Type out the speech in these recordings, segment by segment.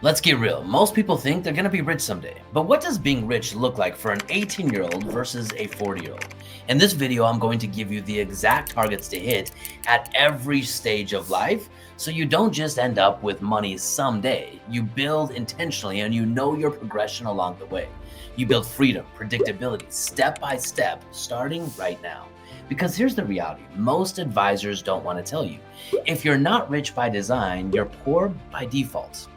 Let's get real. Most people think they're going to be rich someday. But what does being rich look like for an 18-year-old versus a 40-year-old? In this video, I'm going to give you the exact targets to hit at every stage of life so you don't just end up with money someday. You build intentionally and you know your progression along the way. You build freedom, predictability, step by step, starting right now. Because here's the reality, most advisors don't want to tell you. If you're not rich by design, you're poor by default.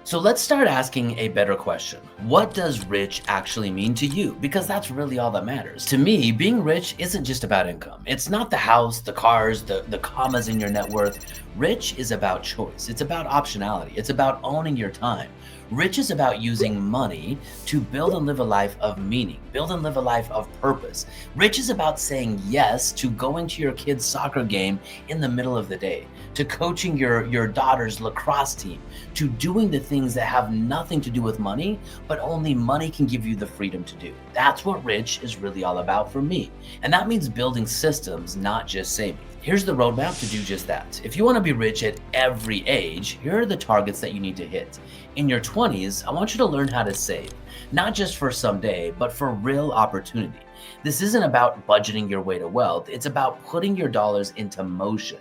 So let's start asking a better question. What does rich actually mean to you? Because that's really all that matters. To me, being rich isn't just about income. It's not the house, the cars, the commas in your net worth. Rich is about choice. It's about optionality. It's about owning your time. Rich is about using money to build and live a life of meaning, build and live a life of purpose. Rich is about saying yes to going to your kid's soccer game in the middle of the day, to coaching your daughter's lacrosse team, to doing the things that have nothing to do with money, but only money can give you the freedom to do. That's what rich is really all about for me. And that means building systems, not just saving. Here's the roadmap to do just that. If you want to be rich at every age, here are the targets that you need to hit. In your 20s, I want you to learn how to save, not just for someday, but for real opportunity. This isn't about budgeting your way to wealth. It's about putting your dollars into motion.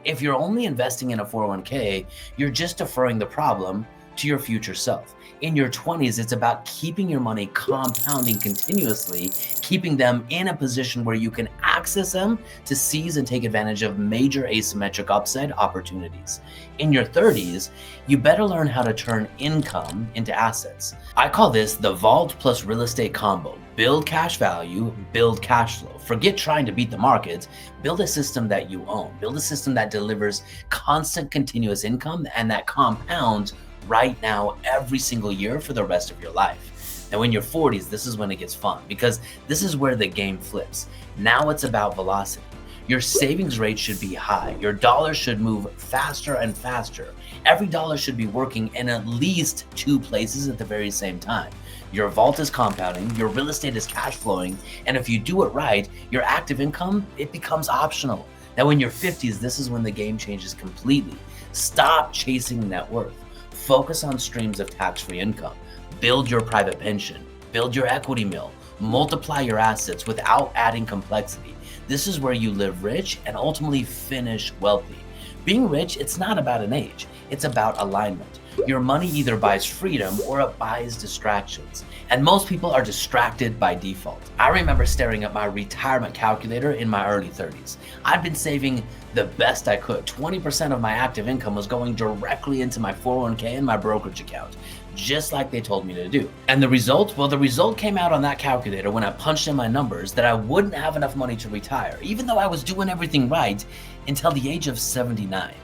If you're only investing in a 401k, you're just deferring the problem to your future self. In your 20s, it's about keeping your money compounding continuously, keeping them in a position where you can access them to seize and take advantage of major asymmetric upside opportunities. In your 30s, you better learn how to turn income into assets. I call this the vault plus real estate combo. Build cash value, build cash flow. Forget trying to beat the market. Build a system that you own. Build a system that delivers constant continuous income and that compounds right now every single year for the rest of your life. Now in your 40s, this is when it gets fun because this is where the game flips. Now it's about velocity. Your savings rate should be high. Your dollars should move faster and faster. Every dollar should be working in at least 2 places at the very same time. Your vault is compounding, your real estate is cash flowing, and if you do it right, your active income, it becomes optional. Now in your 50s, this is when the game changes completely. Stop chasing net worth. Focus on streams of tax-free income. Build your private pension. Build your equity mill. Multiply your assets without adding complexity. This is where you live rich and ultimately finish wealthy. Being rich, it's not about an age. It's about alignment. Your money either buys freedom or it buys distractions. And most people are distracted by default. I remember staring at my retirement calculator in my early 30s. I'd been saving the best I could. 20% of my active income was going directly into my 401k and my brokerage account, just like they told me to do. And the result? Well, the result came out on that calculator when I punched in my numbers that I wouldn't have enough money to retire, even though I was doing everything right until the age of 79.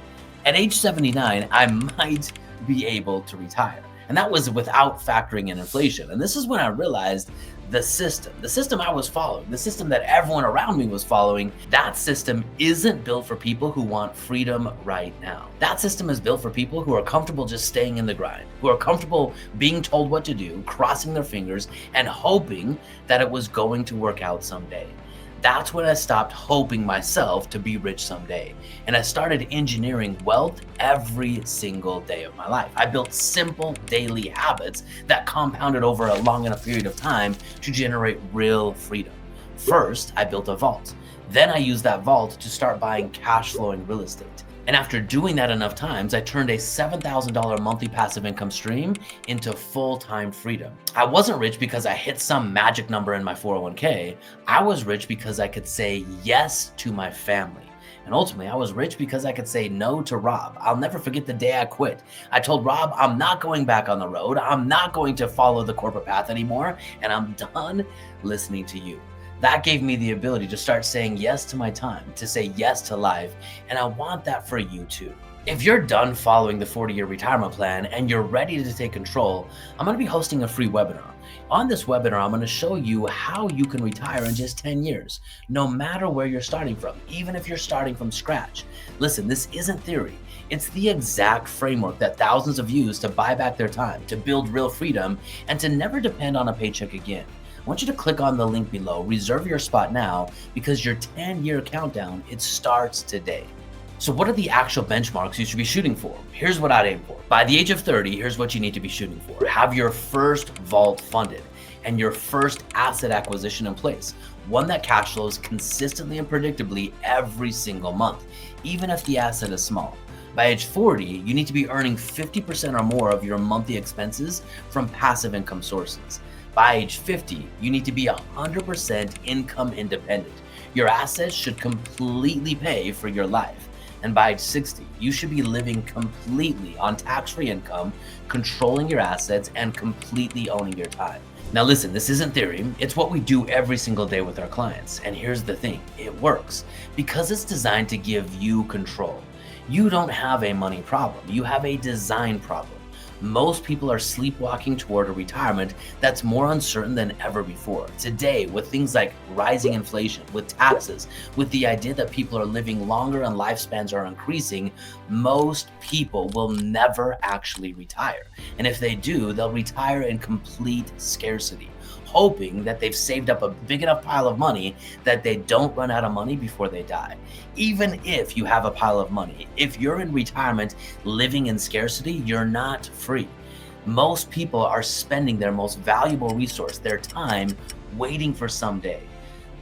At age 79, I might be able to retire. And that was without factoring in inflation. And this is when I realized the system I was following, the system that everyone around me was following, that system isn't built for people who want freedom right now. That system is built for people who are comfortable just staying in the grind, who are comfortable being told what to do, crossing their fingers, and hoping that it was going to work out someday. That's when I stopped hoping myself to be rich someday. And I started engineering wealth every single day of my life. I built simple daily habits that compounded over a long enough period of time to generate real freedom. First, I built a vault. Then I used that vault to start buying cash flowing real estate. And after doing that enough times, I turned a $7,000 monthly passive income stream into full-time freedom. I wasn't rich because I hit some magic number in my 401k. I was rich because I could say yes to my family. And ultimately, I was rich because I could say no to Rob. I'll never forget the day I quit. I told Rob, I'm not going back on the road. I'm not going to follow the corporate path anymore. And I'm done listening to you. That gave me the ability to start saying yes to my time, to say yes to life, and I want that for you too. If you're done following the 40-year retirement plan and you're ready to take control, I'm going to be hosting a free webinar. On this webinar, I'm going to show you how you can retire in just 10 years, no matter where you're starting from, even if you're starting from scratch. Listen, this isn't theory. It's the exact framework that thousands have used to buy back their time, to build real freedom, and to never depend on a paycheck again. I want you to click on the link below, reserve your spot now, because your 10-year countdown, it starts today. So what are the actual benchmarks you should be shooting for? Here's what I'd aim for. By the age of 30, here's what you need to be shooting for. Have your first vault funded and your first asset acquisition in place. One that cash flows consistently and predictably every single month, even if the asset is small. By age 40, you need to be earning 50% or more of your monthly expenses from passive income sources. By age 50, you need to be 100% income independent. Your assets should completely pay for your life. And by age 60, you should be living completely on tax-free income, controlling your assets, and completely owning your time. Now listen, this isn't theory, it's what we do every single day with our clients. And here's the thing, it works because it's designed to give you control. You don't have a money problem, you have a design problem. Most people are sleepwalking toward a retirement that's more uncertain than ever before. Today, with things like rising inflation, with taxes, with the idea that people are living longer and lifespans are increasing, most people will never actually retire. And if they do, they'll retire in complete scarcity, hoping that they've saved up a big enough pile of money that they don't run out of money before they die. Even if you have a pile of money, if you're in retirement living in scarcity, you're not free. Most people are spending their most valuable resource, their time, waiting for someday.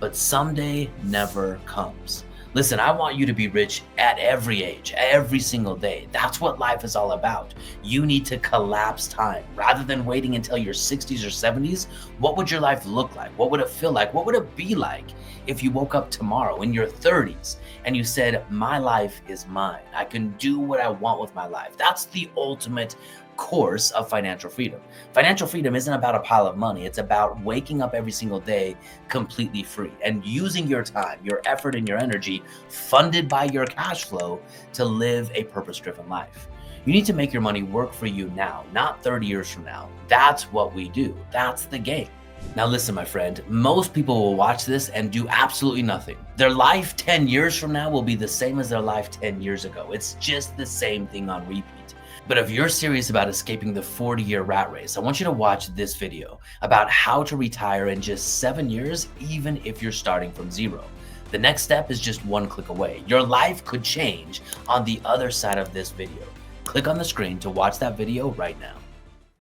But someday never comes. Listen, I want you to be rich at every age, every single day. That's what life is all about. You need to collapse time. Rather than waiting until your 60s or 70s, what would your life look like? What would it feel like? What would it be like if you woke up tomorrow in your 30s and you said, my life is mine. I can do what I want with my life. That's the ultimate course of financial freedom. Financial freedom isn't about a pile of money. It's about waking up every single day completely free and using your time, your effort, and your energy funded by your cash flow to live a purpose-driven life. You need to make your money work for you now, not 30 years from now. That's what we do. That's the game. Now listen, my friend, most people will watch this and do absolutely nothing. Their life 10 years from now will be the same as their life 10 years ago. It's just the same thing on repeat. But if you're serious about escaping the 40-year rat race, I want you to watch this video about how to retire in just 7 years, even if you're starting from zero. The next step is just one click away. Your life could change on the other side of this video. Click on the screen to watch that video right now.